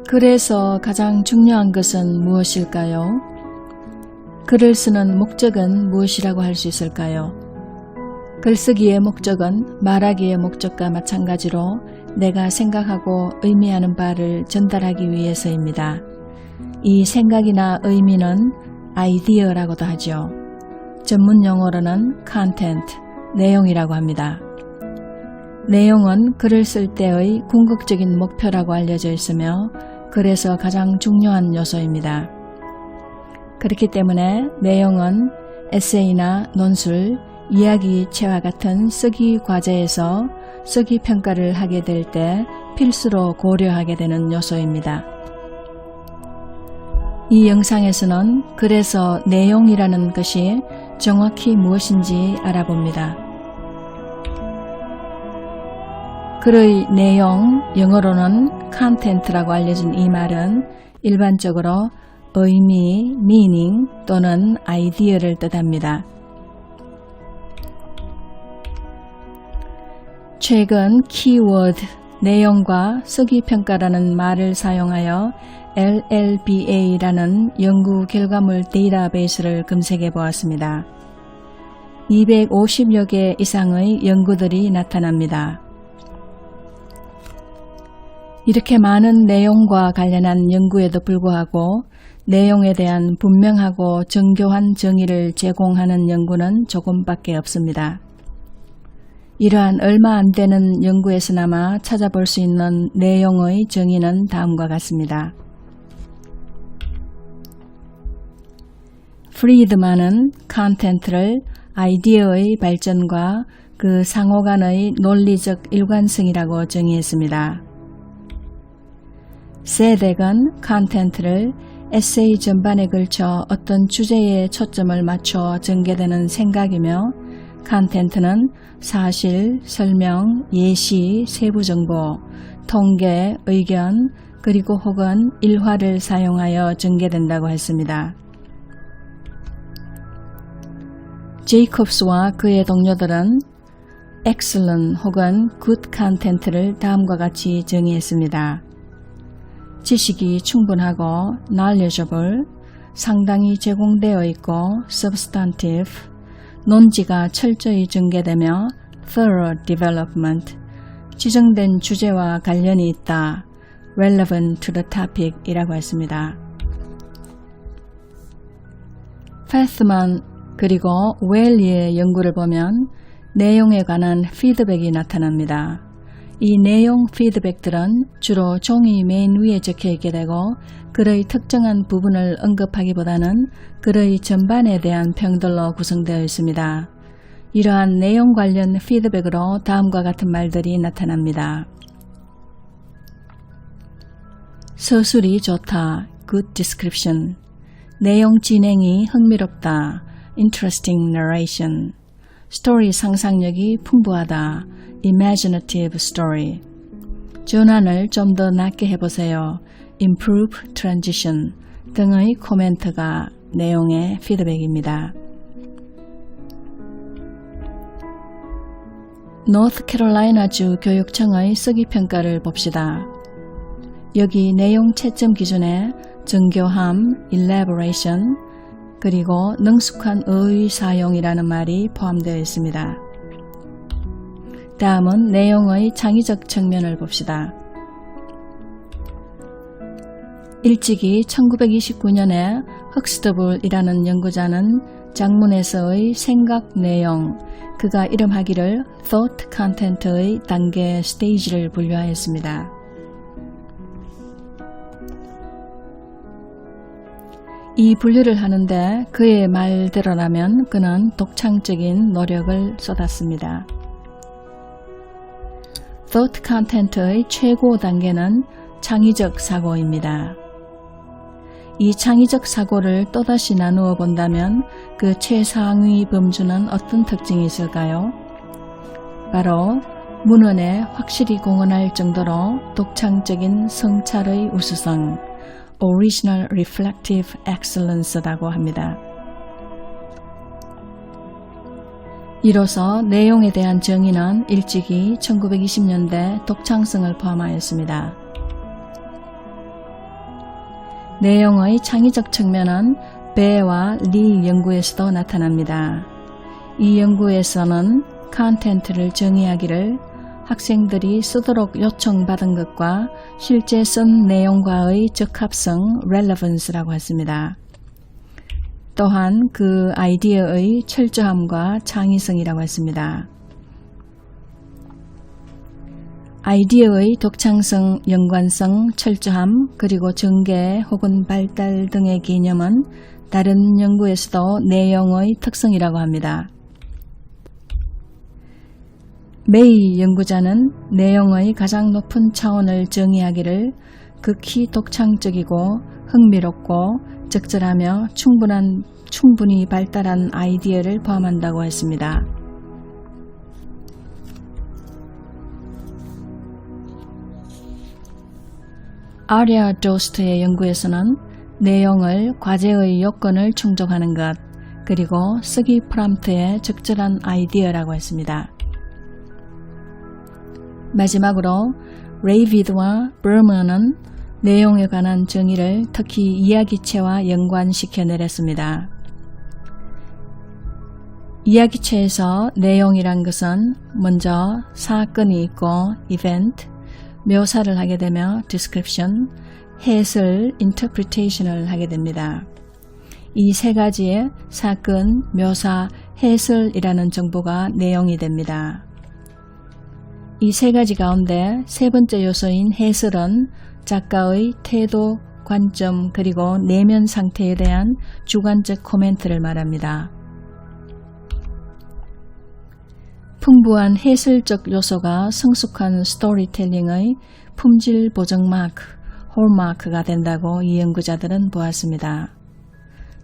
그래서 가장 중요한 것은 무엇일까요? 글을 쓰는 목적은 무엇이라고 할 수 있을까요? 글쓰기의 목적은 말하기의 목적과 마찬가지로 내가 생각하고 의미하는 바를 전달하기 위해서입니다. 이 생각이나 의미는 아이디어라고도 하죠. 전문 용어로는 content, 내용이라고 합니다. 내용은 글을 쓸 때의 궁극적인 목표라고 알려져 있으며 글에서 가장 중요한 요소입니다. 그렇기 때문에 내용은 에세이나 논술, 이야기체와 같은 쓰기 과제에서 쓰기 평가를 하게 될 때 필수로 고려하게 되는 요소입니다. 이 영상에서는 글에서 내용이라는 것이 정확히 무엇인지 알아봅니다. 글의 내용, 영어로는 content라고 알려진 이 말은 일반적으로 의미, meaning 또는 아이디어를 뜻합니다. 최근 키워드, 내용과 쓰기평가라는 말을 사용하여 LLBA라는 연구 결과물 데이터베이스를 검색해 보았습니다. 250여 개 이상의 연구들이 나타납니다. 이렇게 많은 내용과 관련한 연구에도 불구하고 내용에 대한 분명하고 정교한 정의를 제공하는 연구는 조금밖에 없습니다. 이러한 얼마 안 되는 연구에서나마 찾아볼 수 있는 내용의 정의는 다음과 같습니다. 프리드만은 컨텐츠를 아이디어의 발전과 그 상호 간의 논리적 일관성이라고 정의했습니다. 세덱은 컨텐츠를 에세이 전반에 걸쳐 어떤 주제에 초점을 맞춰 전개되는 생각이며 컨텐츠는 사실, 설명, 예시, 세부 정보, 통계, 의견, 그리고 혹은 일화를 사용하여 전개된다고 했습니다. 제이콥스와 그의 동료들은 excellent 혹은 good content를 다음과 같이 정의했습니다. 지식이 충분하고 knowledgeable, 상당히 제공되어 있고 substantive, 논지가 철저히 전개되며 thorough development, 지정된 주제와 관련이 있다, relevant to the topic 이라고 했습니다. 패스만 그리고 웰리의 연구를 보면 내용에 관한 피드백이 나타납니다. 이 내용 피드백들은 주로 종이 맨 위에 적혀있게 되고 글의 특정한 부분을 언급하기보다는 글의 전반에 대한 평들로 구성되어 있습니다. 이러한 내용 관련 피드백으로 다음과 같은 말들이 나타납니다. 서술이 좋다, good description. 내용 진행이 흥미롭다, interesting narration. 스토리 상상력이 풍부하다, imaginative story. 전환을 좀 더 낫게 해보세요, improve transition 등의 코멘트가 내용의 피드백입니다. 노스캐롤라이나주 교육청의 쓰기평가를 봅시다. 여기 내용 채점 기준에 정교함, elaboration, 그리고 능숙한 어휘 사용이라는 말이 포함되어 있습니다. 다음은 내용의 창의적 측면을 봅시다. 일찍이 1929년에 흑스터블이라는 연구자는 장문에서의 생각 내용, 그가 이름하기를 thought content의 단계 스테이지를 분류하였습니다. 이 분류를 하는데 그의 말대로라면 그는 독창적인 노력을 쏟았습니다. thought content의 최고 단계는 창의적 사고입니다. 이 창의적 사고를 또다시 나누어 본다면 그 최상위 범주는 어떤 특징이 있을까요? 바로 문헌에 확실히 공헌할 정도로 독창적인 성찰의 우수성, Original Reflective Excellence라고 합니다. 이로써 내용에 대한 정의는 일찍이 1920년대 독창성을 포함하였습니다. 내용의 창의적 측면은 배와 리 연구에서도 나타납니다. 이 연구에서는 컨텐츠를 정의하기를 학생들이 쓰도록 요청받은 것과 실제 쓴 내용과의 적합성 (relevance라고) 했습니다. 또한 그 아이디어의 철저함과 창의성이라고 했습니다. 아이디어의 독창성, 연관성, 철저함, 그리고 전개 혹은 발달 등의 개념은 다른 연구에서도 내용의 특성이라고 합니다. 메이 연구자는 내용의 가장 높은 차원을 정의하기를 극히 독창적이고 흥미롭고 적절하며 충분히 발달한 아이디어를 포함한다고 했습니다. 아리아 조스트의 연구에서는 내용을 과제의 요건을 충족하는 것, 그리고 쓰기 프롬프트에 적절한 아이디어라고 했습니다. 마지막으로 레이비드와 버먼은 내용에 관한 정의를 특히 이야기체와 연관시켜 내렸습니다. 이야기체에서 내용이란 것은 먼저 사건이 있고 event, 묘사를 하게 되며 description, 해설 interpretation을 하게 됩니다. 이 세 가지의 사건, 묘사, 해설이라는 정보가 내용이 됩니다. 이 세 가지 가운데 세 번째 요소인 해설은 작가의 태도, 관점, 그리고 내면 상태에 대한 주관적 코멘트를 말합니다. 풍부한 해설적 요소가 성숙한 스토리텔링의 품질 보정 마크, 홀마크가 된다고 이 연구자들은 보았습니다.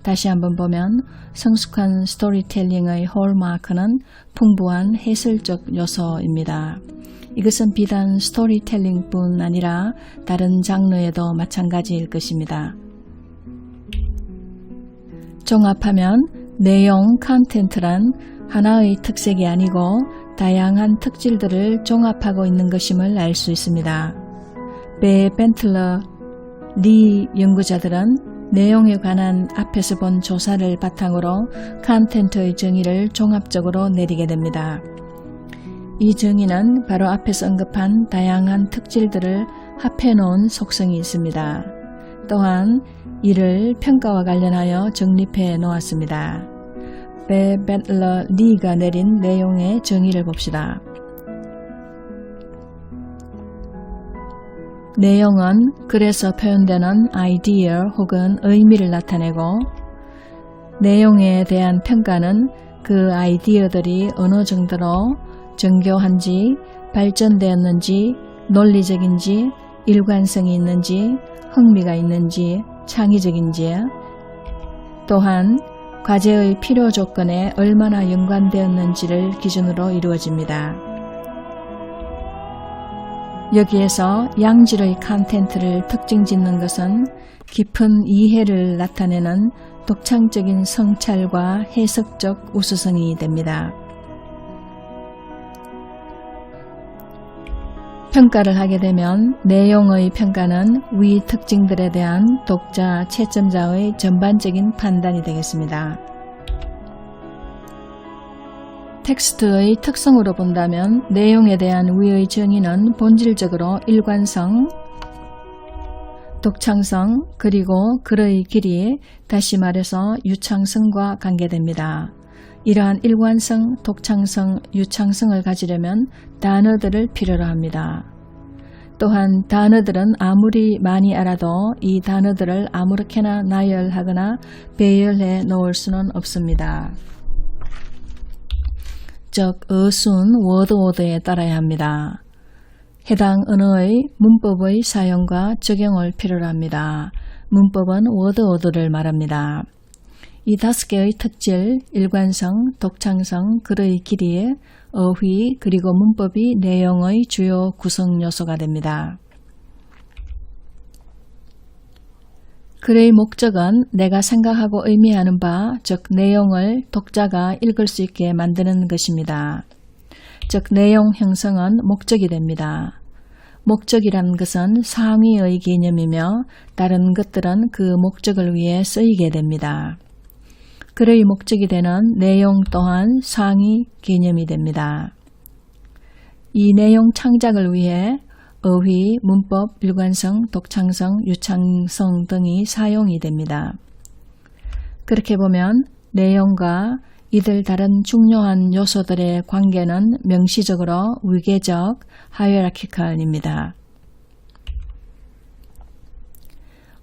다시 한번 보면 성숙한 스토리텔링의 홀마크는 풍부한 해설적 요소입니다. 이것은 비단 스토리텔링뿐 아니라 다른 장르에도 마찬가지일 것입니다. 종합하면 내용 컨텐츠란 하나의 특색이 아니고 다양한 특질들을 종합하고 있는 것임을 알 수 있습니다. 배 벤틀러, 리 연구자들은 내용에 관한 앞에서 본 조사를 바탕으로 컨텐츠의 정의를 종합적으로 내리게 됩니다. 이 정의는 바로 앞에서 언급한 다양한 특질들을 합해 놓은 속성이 있습니다. 또한 이를 평가와 관련하여 정립해 놓았습니다. 배 벤틀러 리가 내린 내용의 정의를 봅시다. 내용은 글에서 표현되는 아이디어 혹은 의미를 나타내고, 내용에 대한 평가는 그 아이디어들이 어느 정도로 정교한지, 발전되었는지, 논리적인지, 일관성이 있는지, 흥미가 있는지, 창의적인지, 또한 과제의 필요 조건에 얼마나 연관되었는지를 기준으로 이루어집니다. 여기에서 양질의 컨텐츠를 특징 짓는 것은 깊은 이해를 나타내는 독창적인 성찰과 해석적 우수성이 됩니다. 평가를 하게 되면 내용의 평가는 위 특징들에 대한 독자, 채점자의 전반적인 판단이 되겠습니다. 텍스트의 특성으로 본다면 내용에 대한 위의 정의는 본질적으로 일관성, 독창성, 그리고 글의 길이, 다시 말해서 유창성과 관계됩니다. 이러한 일관성, 독창성, 유창성을 가지려면 단어들을 필요로 합니다. 또한 단어들은 아무리 많이 알아도 이 단어들을 아무렇게나 나열하거나 배열해 놓을 수는 없습니다. 즉, 어순, 워드-오더에 따라야 합니다. 해당 언어의 문법의 사용과 적용을 필요로 합니다. 문법은 워드-오더를 말합니다. 이 5개의 특질, 일관성, 독창성, 글의 길이, 어휘, 그리고 문법이 내용의 주요 구성 요소가 됩니다. 글의 목적은 내가 생각하고 의미하는 바, 즉 내용을 독자가 읽을 수 있게 만드는 것입니다. 즉 내용 형성은 목적이 됩니다. 목적이라는 것은 상위의 개념이며 다른 것들은 그 목적을 위해 쓰이게 됩니다. 글의 목적이 되는 내용 또한 상위 개념이 됩니다. 이 내용 창작을 위해 어휘, 문법, 일관성, 독창성, 유창성 등이 사용이 됩니다. 그렇게 보면 내용과 이들 다른 중요한 요소들의 관계는 명시적으로 위계적 하이어라키컬입니다.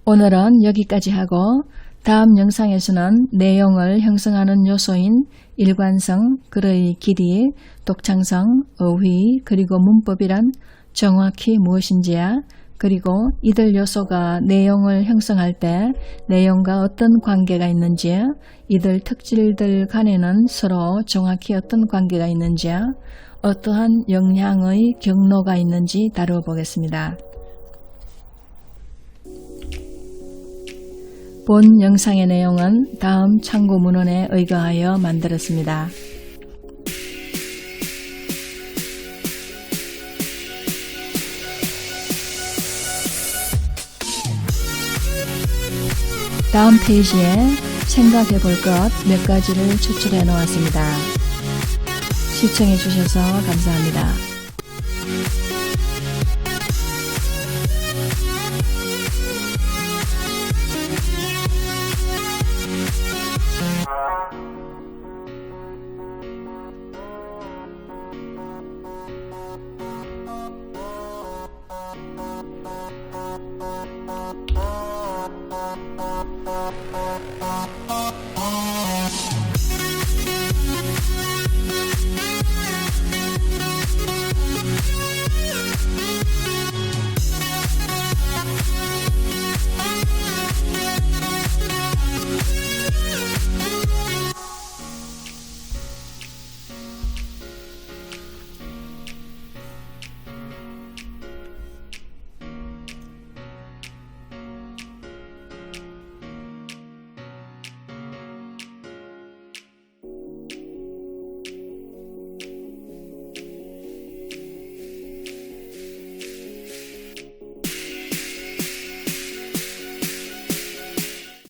오늘은 여기까지 하고 다음 영상에서는 내용을 형성하는 요소인 일관성, 글의 길이, 독창성, 어휘, 그리고 문법이란 정확히 무엇인지야, 그리고 이들 요소가 내용을 형성할 때 내용과 어떤 관계가 있는지, 이들 특질들 간에는 서로 정확히 어떤 관계가 있는지, 어떠한 영향의 경로가 있는지 다루어 보겠습니다. 본 영상의 내용은 다음 참고 문헌에 의거하여 만들었습니다. 다음 페이지에 생각해 볼 것 몇 가지를 추출해 놓았습니다. 시청해 주셔서 감사합니다.